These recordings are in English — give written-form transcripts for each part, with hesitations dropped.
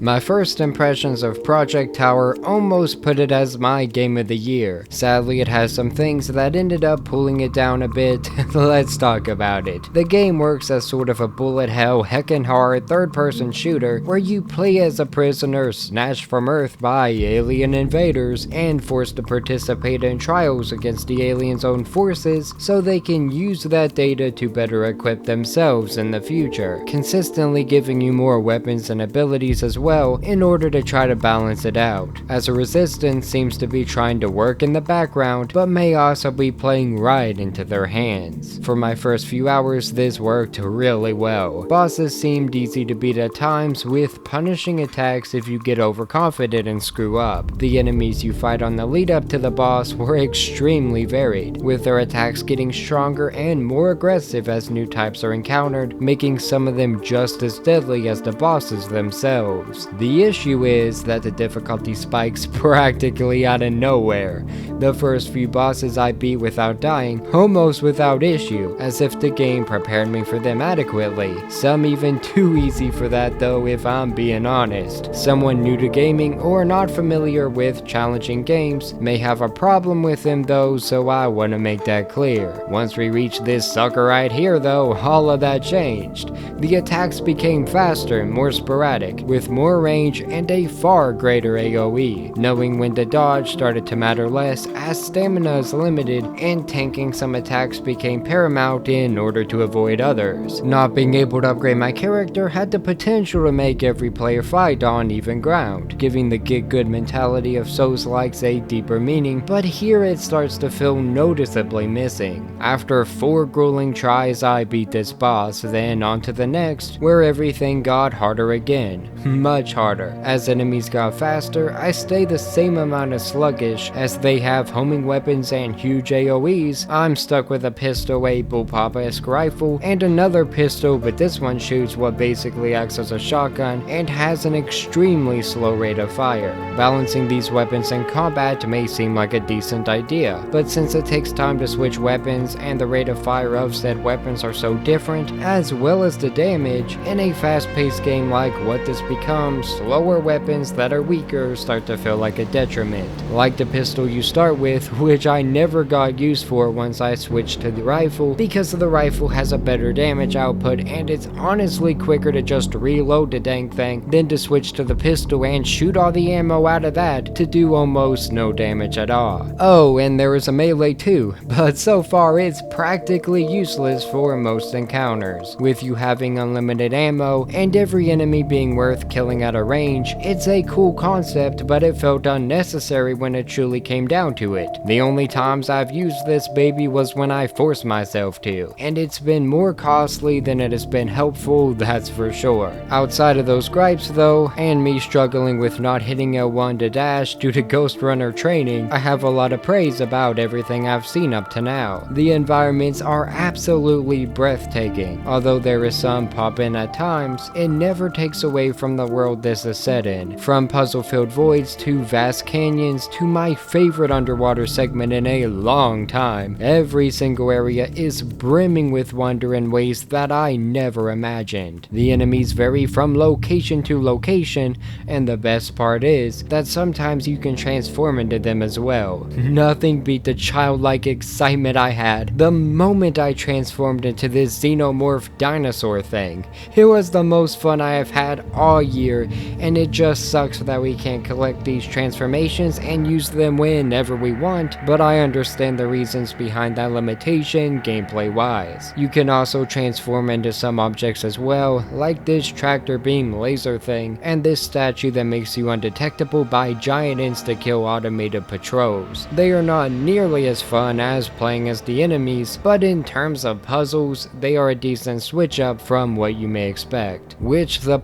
My first impressions of Project Tower almost put it as my game of the year. Sadly, it has some things that ended up pulling it down a bit. Let's talk about it. The game works as sort of a bullet hell heckin' hard third-person shooter where you play as a prisoner snatched from Earth by alien invaders and forced to participate in trials against the aliens' own forces so they can use that data to better equip themselves in the future, consistently giving you more weapons and abilities as well in order to try to balance it out, as a resistance seems to be trying to work in the background but may also be playing right into their hands. For my first few hours this worked really well. Bosses seemed easy to beat at times, with punishing attacks if you get overconfident and screw up. The enemies you fight on the lead up to the boss were extremely varied, with their attacks getting stronger and more aggressive as new types are encountered, making some of them just as deadly as the bosses themselves. The issue is that the difficulty spikes practically out of nowhere. The first few bosses I beat without dying, almost without issue, as if the game prepared me for them adequately. Some even too easy for that though, if I'm being honest. Someone new to gaming or not familiar with challenging games may have a problem with them though, so I want to make that clear. Once we reached this sucker right here though, all of that changed. The attacks became faster and more sporadic, with more range and a far greater AoE. Knowing when to dodge started to matter less, as stamina is limited and tanking some attacks became paramount in order to avoid others. Not being able to upgrade my character had the potential to make every player fight on even ground, giving the get good mentality of Souls-likes a deeper meaning, but here it starts to feel noticeably missing. After 4 grueling tries I beat this boss, then on to the next, where everything got harder again. Much harder. As enemies got faster, I stay the same amount of sluggish as they have homing weapons and huge AoEs. I'm stuck with a pistol, a bullpup-esque rifle, and another pistol, but this one shoots what basically acts as a shotgun and has an extremely slow rate of fire. Balancing these weapons in combat may seem like a decent idea, but since it takes time to switch weapons and the rate of fire of said weapons are so different, as well as the damage, in a fast-paced game like what this becomes, slower weapons that are weaker start to feel like a detriment. Like the pistol you start with, which I never got used for once I switched to the rifle, because the rifle has a better damage output and it's honestly quicker to just reload the dang thing than to switch to the pistol and shoot all the ammo out of that to do almost no damage at all. Oh, and there is a melee too, but so far it's practically useless for most encounters. With you having unlimited ammo and every enemy being worth killing at a range, it's a cool concept, but it felt unnecessary when it truly came down to it. The only times I've used this baby was when I forced myself to, and it's been more costly than it has been helpful, that's for sure. Outside of those gripes though, and me struggling with not hitting L1 to dash due to Ghost Runner training, I have a lot of praise about everything I've seen up to now. The environments are absolutely breathtaking. Although there is some pop-in at times, it never takes away from the world this is set in. From puzzle-filled voids to vast canyons to my favorite underwater segment in a long time, every single area is brimming with wonder in ways that I never imagined. The enemies vary from location to location, and the best part is that sometimes you can transform into them as well. Nothing beat the childlike excitement I had the moment I transformed into this xenomorph dinosaur thing. It was the most fun I have had all year, and it just sucks that we can't collect these transformations and use them whenever we want, but I understand the reasons behind that limitation gameplay wise. You can also transform into some objects as well, like this tractor beam laser thing, and this statue that makes you undetectable by giant insta-kill automated patrols. They are not nearly as fun as playing as the enemies, but in terms of puzzles, they are a decent switch up from what you may expect, which the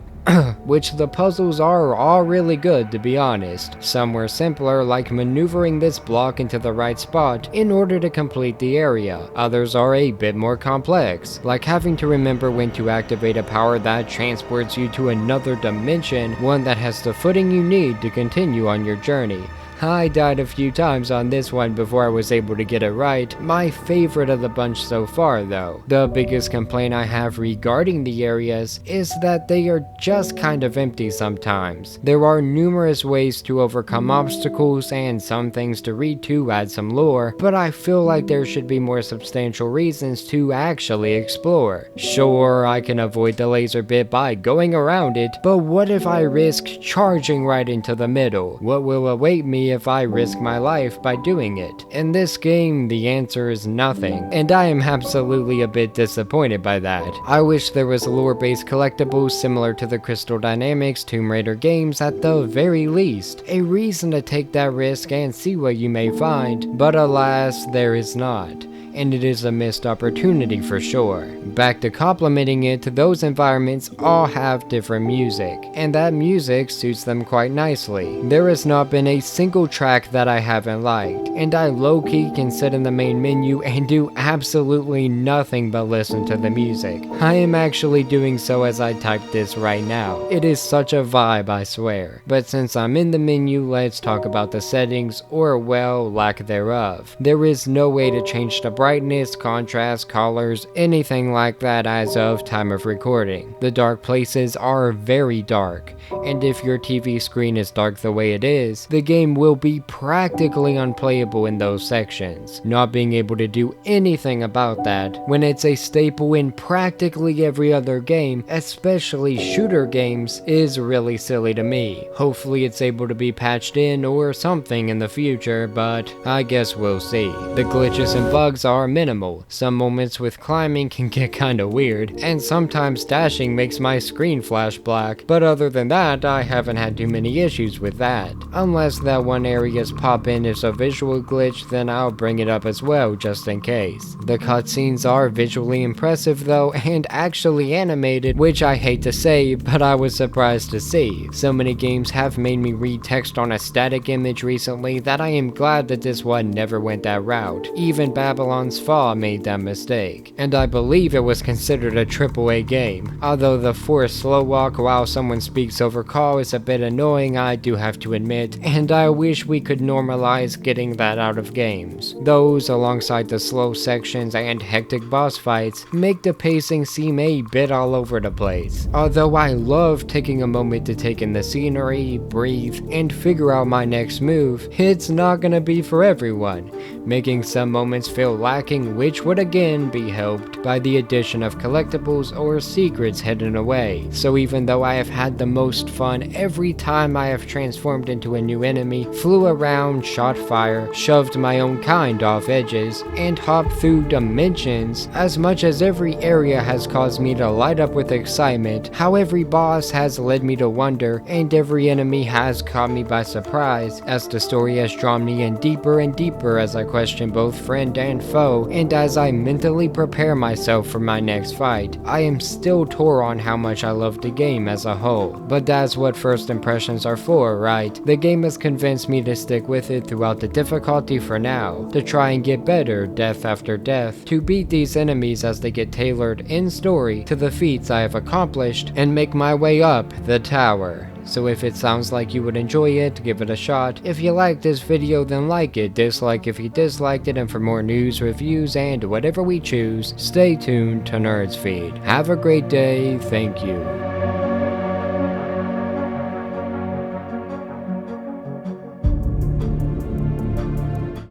puzzles are all really good, to be honest. Some were simpler, like maneuvering this block into the right spot in order to complete the area. Others are a bit more complex, like having to remember when to activate a power that transports you to another dimension, one that has the footing you need to continue on your journey. I died a few times on this one before I was able to get it right. My favorite of the bunch so far though. The biggest complaint I have regarding the areas is that they are just kind of empty sometimes. There are numerous ways to overcome obstacles and some things to read to add some lore, but I feel like there should be more substantial reasons to actually explore. Sure, I can avoid the laser bit by going around it, but what if I risk charging right into the middle? What will await me if I risk my life by doing it? In this game, the answer is nothing, and I am absolutely a bit disappointed by that. I wish there was lore-based collectibles similar to the Crystal Dynamics Tomb Raider games at the very least. A reason to take that risk and see what you may find, but alas, there is not. And it is a missed opportunity for sure. Back to complimenting it, those environments all have different music, and that music suits them quite nicely. There has not been a single track that I haven't liked, and I low-key can sit in the main menu and do absolutely nothing but listen to the music. I am actually doing so as I type this right now. It is such a vibe, I swear. But since I'm in the menu, let's talk about the settings, or well, lack thereof. There is no way to change the brightness, contrast, colors, anything like that as of time of recording. The dark places are very dark, and if your TV screen is dark the way it is, the game will be practically unplayable in those sections. Not being able to do anything about that when it's a staple in practically every other game, especially shooter games, is really silly to me. Hopefully it's able to be patched in or something in the future, but I guess we'll see. The glitches and bugs are minimal. Some moments with climbing can get kinda weird, and sometimes dashing makes my screen flash black, but other than that, I haven't had too many issues with that. Unless that one area's pop-in is a visual glitch, then I'll bring it up as well, just in case. The cutscenes are visually impressive though, and actually animated, which I hate to say, but I was surprised to see. So many games have made me read text on a static image recently that I am glad that this one never went that route. Even Babylon's Fall made that mistake, and I believe it was considered a AAA game. Although the forced slow walk while someone speaks over call is a bit annoying, I do have to admit, and I wish we could normalize getting that out of games. Those, alongside the slow sections and hectic boss fights, make the pacing seem a bit all over the place. Although I love taking a moment to take in the scenery, breathe, and figure out my next move, it's not gonna be for everyone, making some moments feel lacking, which would again be helped by the addition of collectibles or secrets hidden away. So even though I have had the most fun every time I have transformed into a new enemy, flew around, shot fire, shoved my own kind off edges, and hopped through dimensions, as much as every area has caused me to light up with excitement, how every boss has led me to wonder, and every enemy has caught me by surprise, as the story has drawn me in deeper and deeper as I question both friend and foe, and as I mentally prepare myself for my next fight, I am still torn on how much I love the game as a whole. But that's what first impressions are for, right? The game has convinced me to stick with it throughout the difficulty for now, to try and get better death after death, to beat these enemies as they get tailored in story to the feats I have accomplished, and make my way up the tower. So if it sounds like you would enjoy it, give it a shot. If you liked this video, then like it, dislike if you disliked it, and for more news, reviews, and whatever we choose, stay tuned to Nerdsfeed. Have a great day, thank you.